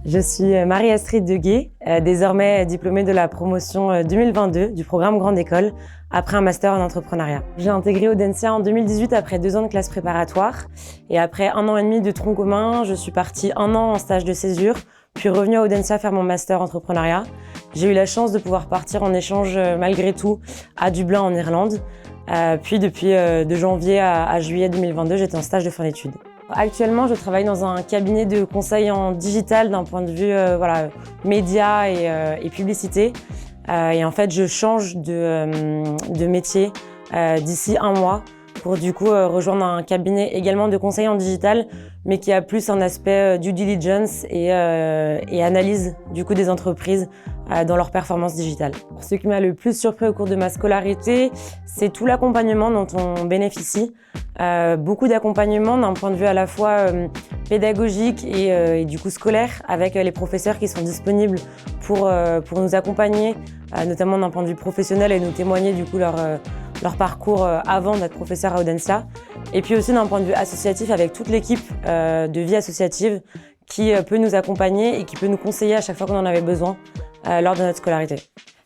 Je suis Marie-Astrid Deguet, désormais diplômée de la promotion 2022 du programme Grande École, après un master en entrepreneuriat. J'ai intégré Audencia en 2018 après 2 ans de classe préparatoire. Et après 1 an et demi de tronc commun, je suis partie 1 an en stage de césure, puis revenue à Audencia faire mon master entrepreneuriat. J'ai eu la chance de pouvoir partir en échange malgré tout à Dublin en Irlande. Puis depuis de janvier à juillet 2022, j'étais en stage de fin d'études. Actuellement, je travaille dans un cabinet de conseil en digital d'un point de vue médias et publicité. Et en fait, je change de métier d'ici 1 mois pour du coup rejoindre un cabinet également de conseil en digital, mais qui a plus un aspect due diligence et analyse du coup des entreprises dans leur performance digitale. Ce qui m'a le plus surpris au cours de ma scolarité, c'est tout l'accompagnement dont on bénéficie. Beaucoup d'accompagnement d'un point de vue à la fois pédagogique et du coup scolaire, avec les professeurs qui sont disponibles pour nous accompagner, notamment d'un point de vue professionnel et nous témoigner du coup leur parcours avant d'être professeur à Audencia. Et puis aussi d'un point de vue associatif avec toute l'équipe de vie associative qui peut nous accompagner et qui peut nous conseiller à chaque fois qu'on en avait besoin lors de notre scolarité.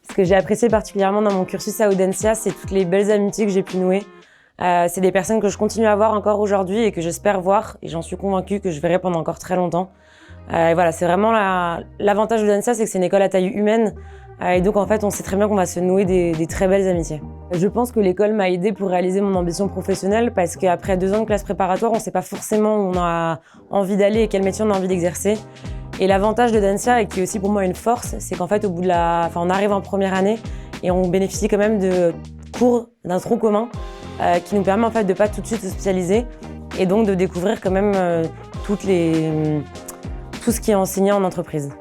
Ce que j'ai apprécié particulièrement dans mon cursus à Audencia, c'est toutes les belles amitiés que j'ai pu nouer. C'est des personnes que je continue à voir encore aujourd'hui et que j'espère voir, et j'en suis convaincue que je verrai pendant encore très longtemps. Et voilà, c'est vraiment l'avantage d'Audencia, c'est que c'est une école à taille humaine. Et donc en fait, on sait très bien qu'on va se nouer des très belles amitiés. Je pense que l'école m'a aidée pour réaliser mon ambition professionnelle parce qu'après 2 ans de classe préparatoire, on ne sait pas forcément où on a envie d'aller et quel métier on a envie d'exercer. Et l'avantage d'Audencia, et qui est aussi pour moi une force, c'est qu'en fait, on arrive en première année et on bénéficie quand même de cours d'un tronc commun qui nous permet en fait de pas tout de suite se spécialiser et donc de découvrir quand même tout ce qui est enseigné en entreprise.